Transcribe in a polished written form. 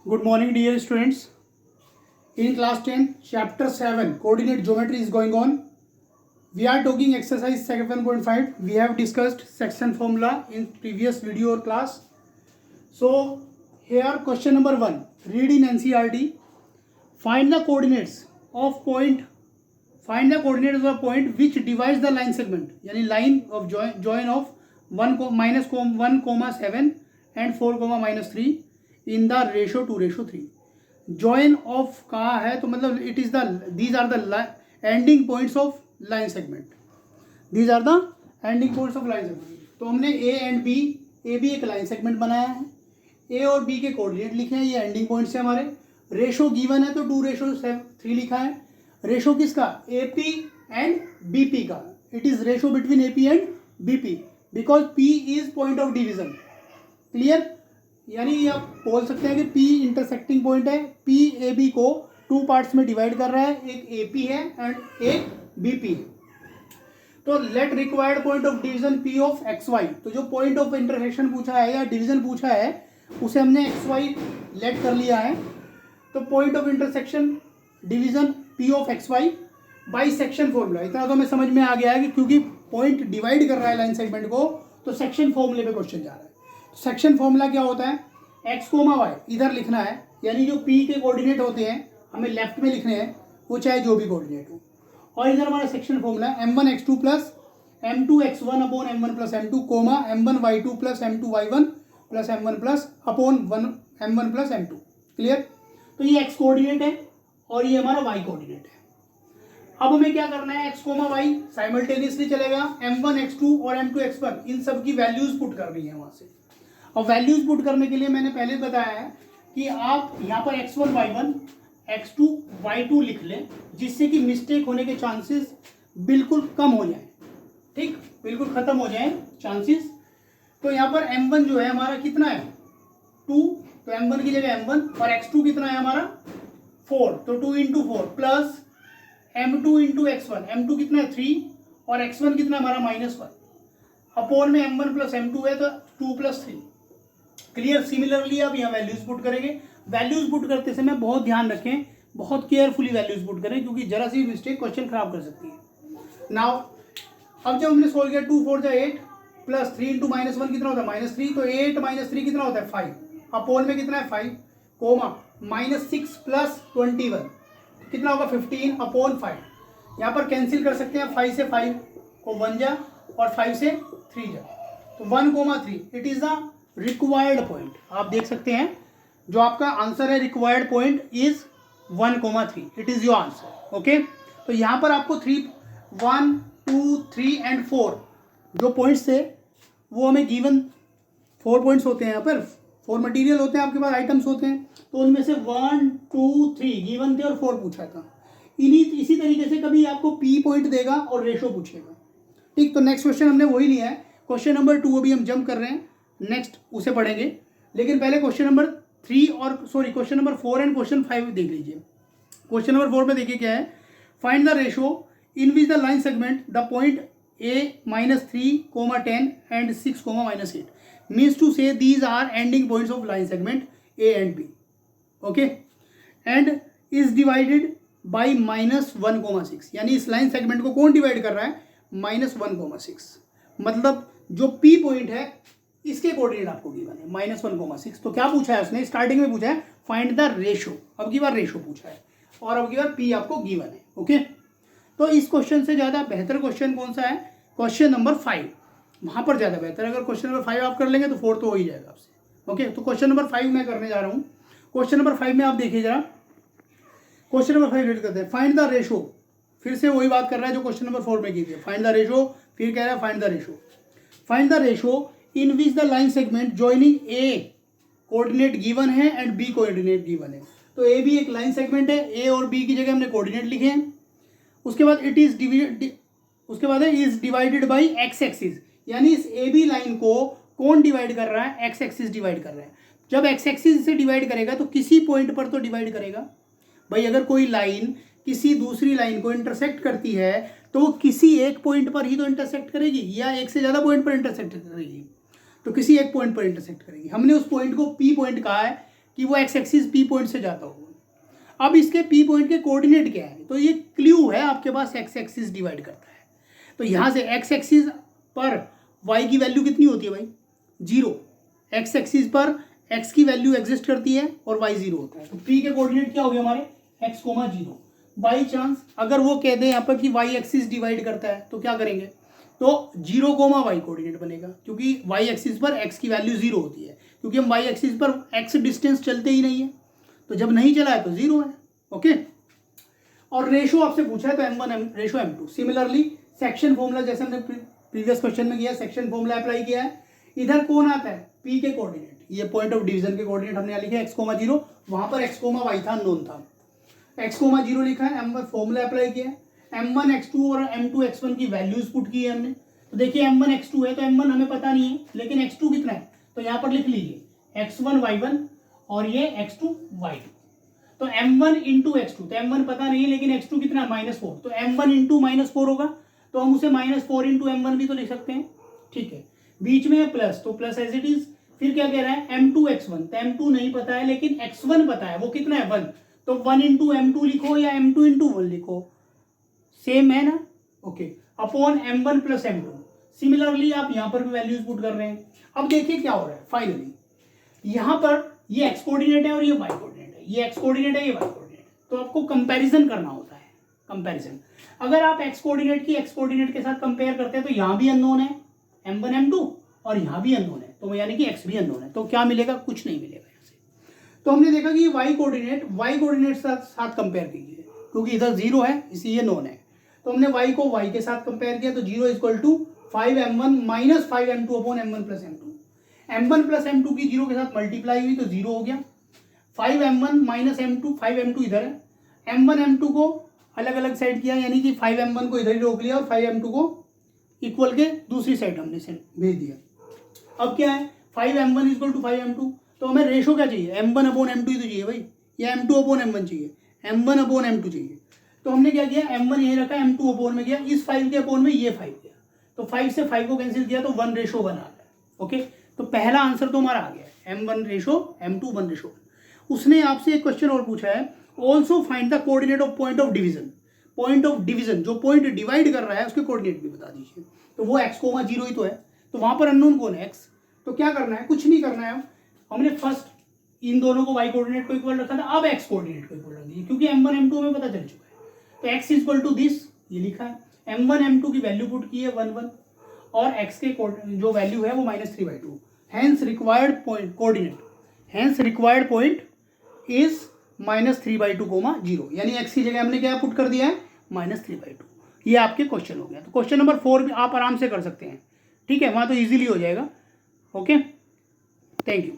Good morning, dear students. In class 10, chapter 7, coordinate geometry is going on. We are talking exercise 7.5. We have discussed section formula in previous video or class. So, here question number 1. Read in NCERT. Find the coordinates of point. Find the coordinates of a point which divides the line segment. यानी line of join of 1,7 and 4,-3 in the ratio 2:3. Join of कहाँ है तो मतलब it is the these are the ending points of line segment. These are the ending points of line segment. तो हमने A and B, A भी एक line segment बनाया है, A और B के कोऑर्डिनेट लिखे हैं, ये एंडिंग पॉइंट्स है हमारे. रेशो गिवन है तो 2:3 लिखा है. रेशो किसका? AP एंड BP का. It is ratio between AP and BP because P is point of division. Clear? यानी आप बोल सकते हैं कि P इंटरसेक्टिंग पॉइंट है. P AB को 2 पार्ट्स में डिवाइड कर रहा है, एक AP है एंड एक BP है. तो late required point of division P of XY. तो जो पॉइंट ऑफ इंटरसेक्शन पूछा है या डिवीजन पूछा है उसे हमने XY लेट कर लिया है. तो point of intersection division P of XY by section formula. इतना तो हमें समझ में आ गया है कि क्योंकि पॉइंट डिवाइड कर रहा है लाइन सेगमेंट को तो सेक्शन फॉर्मूले पे क्वेश्चन जा रहा है. सेक्शन फॉर्मूला क्या होता है? x, y इधर लिखना है, यानी जो P के कोऑर्डिनेट होते हैं हमें लेफ्ट में लिखने हैं, वो चाहे जो भी कोऑर्डिनेट हो. और इधर हमारा सेक्शन फॉर्मूला है m1x2 plus m2x1 upon m1 plus m2 comma m1y2 plus m2y1 plus m1 plus upon m1 plus m2. Clear? तो ये x कोऑर्डिनेट है और ये हमारा y कोऑर्डिनेट है. अब हमें क्या करना है? x, y साइमल्टेनियसली चलेगा. m1 x2 और m2 x1 इन सब की वैल्यूज पुट करनी है वहां से. और वैल्यूज पुट करने के लिए मैंने पहले बताया है कि आप यहाँ पर x1 y1 x2 y2 लिख लें, जिससे कि मिस्टेक होने के चांसेस बिल्कुल कम हो जाएं. ठीक, बिल्कुल खत्म हो जाएं चांसेस. तो यहाँ पर m1 जो है हमारा कितना है? 2. तो m1 की जगह m1 और x2 कितना है हमारा? 4. तो 2 into 4 plus m2 into x1. m2 कितना है? 3 और x1 कितना हमारा? -1 अपॉन में m1 प्लस m2 है तो 2 प्लस 3. क्लियर? सिमिलरली आप यहाँ वैल्यूज पुट करेंगे. वैल्यूज पुट करते समय बहुत ध्यान रखें, बहुत केयरफुली वैल्यूज पुट करें, क्योंकि जरा सी मिस्टेक क्वेश्चन खराब कर सकती है. नाउ अब जब हमने सोल्व किया 2 4 8 प्लस 3 इंटू -1 कितना होता है? -3. तो 8 - 3 कितना होता है? 5 अपॉन में कितना है? 5 कोमा -6 प्लस 21 कितना होगा? 15 अपॉन 5. यहाँ पर कैंसिल कर सकते हैं. 5 से 5 को 1 जा और 5 से 3 जा, तो 1,3. It is the required point. आप देख सकते हैं जो आपका आंसर है required point is 1,3. It is your answer. Okay, तो यहाँ पर आपको 3 1 2 3 एंड 4 जो पॉइंट्स थे वो हमें गिवन 4 पॉइंट्स होते हैं. यहाँ पर 4 मटेरियल होते हैं, आपके पास आइटम्स होते हैं, तो उनमें से 1 2 3 गिवन थे और 4 पूछा था. इसी तरीके से कभी आपको P पॉइंट देगा और रेशो पूछेगा. ठीक, तो नेक्स्ट क्वेश्चन हमने वही लिया है. क्वेश्चन नंबर 2 अभी हम जंप कर रहे हैं, नेक्स्ट उसे पढ़ेंगे. लेकिन पहले क्वेश्चन नंबर 3 और क्वेश्चन नंबर 4 एंड क्वेश्चन 5 देख लीजिए. क्वेश्चन नंबर 4 में देखिए क्या है. Find the ratio in which the line segment the point a -3, 10 and 6, -8 means to say these are ending points of line segment a and b. Okay, and is divided by -1,6. यानी इस line segment को कौन divide कर रहा है? -1,6. मतलब जो P point है इसके कोऑर्डिनेट आपको गिवन है -1,6. तो क्या पूछा है उसने? स्टार्टिंग में पूछा है फाइंड द रेशो. अब की बार रेशो पूछा है और अब की बार P आपको गिवन है. ओके, तो इस क्वेश्चन से ज़्यादा बेहतर क्वेश्चन कौन सा है? Question number 5. वहाँ पर ज़्यादा बेहतर. अगर क्वेश्चन नंबर 5 आप कर लेंगे तो 4 तो हो ही जाएगा आपसे. ओके, तो क्वेश्चन नंबर 5 मैं करने जा रहा हूँ. क्वेश्चन नंबर 5 में आप देखिए जरा. क्वेश्चन नंबर 5 रीड करते हैं. Find the ratio. फिर से वही बात कर रहा है जो क्वेश्चन नंबर 4 में की थी. फाइंड द रेशो, फिर कह रहा है find the ratio. Find the ratio in which the line segment joining A coordinate given है एंड बी कोऑर्डिनेट गिवन है. तो ए भी एक लाइन सेगमेंट है, ए और बी की जगह हमने कोऑर्डिनेट लिखे हैं. उसके बाद it is is divided by x axis. यानी इस ए बी लाइन को कौन डिवाइड कर रहा है? एक्स एक्सिस डिवाइड कर रहा है. जब एक्स एक्सिस से डिवाइड करेगा तो किसी पॉइंट पर तो डिवाइड करेगा. भाई अगर कोई लाइन किसी दूसरी लाइन को इंटरसेक्ट करती है तो वो किसी एक पॉइंट पर ही तो इंटरसेक्ट करेगी, या एक से ज़्यादा पॉइंट पर इंटरसेक्ट करेगी? तो किसी एक पॉइंट पर इंटरसेक्ट करेगी. हमने उस पॉइंट को P पॉइंट कहा है कि वो एक्स एक्सिस पी पॉइंट से जाता होगा। अब इसके पी पॉइंट के कोऑर्डिनेट क्या है, तो ये क्ल्यू है आपके पास, एक्स एक्सिस डिवाइड करता है। तो यहाँ से एक्स एक्सिस पर वाई की वैल्यू कितनी होती है भाई, 0। एक्स एक्सिस पर एक्स की वैल्यू एग्जिस्ट करती है और वाई 0 होता है। तो पी के कोऑर्डिनेट क्या हो गया हमारे, एक्स कोमा 0। बाई चांस अगर वो कह दें यहाँ पर कि वाई एक्सिस डिवाइड करता है तो क्या करेंगे, तो 0 कोमा वाई कोऑर्डिनेट बनेगा, क्योंकि वाई एक्सिस पर एक्स की वैल्यू 0 होती है, क्योंकि हम वाई एक्सिस पर एक्स डिस्टेंस चलते ही नहीं है, तो जब नहीं चला है तो 0 है। ओके, और रेशो आपसे पूछा है तो m1 ratio m2। Similarly section formula जैसे हमने प्रीवियस क्वेश्चन में किया, सेक्शन फॉर्मूला अप्लाई किया है। इधर कौन आता है, p के कोऑर्डिनेट, ये पॉइंट ऑफ डिवीजन के कोऑर्डिनेट हमने यहाँ लिखे x, 0, वहां पर x, y था, नोन था, x, 0 लिखा है, m1 फॉर्मूला अप्लाई किया है, m1 x2 और m2 x1 की वैल्यूज पुट की है हमने। तो देखिए m1 x2 है तो m1 हमें पता नहीं है, लेकिन x2 कितना है, तो यहाँ पर लिख लीजिए x1 y1 और ये x2 y2। तो m1 इंटू x2, तो m1 पता नहीं है लेकिन x2 कितना है, -4, तो m1 इंटू -4 होगा, तो हम उसे -4 इंटू m1 भी तो लिख सकते हैं। ठीक है, बीच में है प्लस, तो प्लस एज इट इज। फिर क्या कह रहा है, m2 x1, तो m2 नहीं पता है लेकिन x1 पता है, वो कितना है 1, तो 1 इंटू m2 लिखो या m2 इंटू 1 लिखो, सेम है ना। Okay, upon m1 plus m2। Similarly आप यहाँ पर भी वैल्यूज पुट कर रहे हैं। अब देखिए क्या हो रहा है, फाइनली यहाँ पर ये x कोऑर्डिनेट है और ये y कोऑर्डिनेट है, ये x कोऑर्डिनेट है, ये y कोऑर्डिनेट है, तो आपको कंपैरिजन करना होता है। कंपैरिजन, अगर आप x कोऑर्डिनेट की x कोऑर्डिनेट के साथ कंपेयर करते हैं तो यहाँ भी अननोन है m1 m2 और यहाँ भी अननोन है, तो यानी कि x भी अननोन है, तो क्या मिलेगा, कुछ नहीं मिलेगा यहाँ से। तो हमने देखा कि y कोऑर्डिनेट साथ कंपेयर कीजिए, क्योंकि इधर 0 है इसलिए ये नोन है, तो हमने y को y के साथ कंपेयर किया, तो 0 equal to 5m1 minus 5m2 upon m1 plus m2। m1 plus m2 की 0 के साथ मल्टीप्लाई हुई तो 0 हो गया, 5m1 माइनस m2, 5m2 इधर है, m1 m2 को अलग अलग साइड किया, यानी कि 5m1 को इधर ही रोक लिया और 5m2 को इक्वल के दूसरी साइड हमने से भेज दिया। अब क्या है, 5m1 इक्वल टू 5m2, तो हमें रेशो क्या चाहिए, m1 अपॉन m2 ही तो चाहिए भाई, या m2 अपॉन m1 चाहिए, m1 अपॉन m2 चाहिए। तो हमने क्या किया, m1 यही रखा, m2 अपॉन में गया, इस 5 के अपॉन में ये 5 गया, तो 5 से 5 को कैंसिल किया तो 1:1 आ गया। ओके, तो पहला आंसर तो हमारा आ गया, m1 रेशो m2 1:1। उसने आपसे एक क्वेश्चन और पूछा है, also find the coordinate of point of division. Point of division, जो पॉइंट डिवाइड कर रहा है उसके कोऑर्डिनेट भी बता दीजिए। तो वो x, 0 ही तो है, तो वहां पर अननोन कौन है, x। तो क्या करना है, कुछ नहीं करना है, हमने फर्स्ट इन दोनों को y कोऑर्डिनेट को इक्वल रखा था, अब x कोऑर्डिनेट को इक्वल रख दीजिए, क्योंकि m1 m2 हमें पता चल चुका है। तो x इक्वल टू दिस, ये लिखा है, m1 m2 की वैल्यू पुट की है 1 1, और x के जो वैल्यू है वो -3/2। Hence required point coordinate, hence required point is -3/2, 0, यानी x की जगह हमने क्या पुट कर दिया है, -3/2। ये आपके क्वेश्चन हो गया। तो क्वेश्चन नंबर 4 भी आप आराम से कर सकते हैं, ठीक है, वहाँ तो इजीली हो जाएगा। Okay, thank you.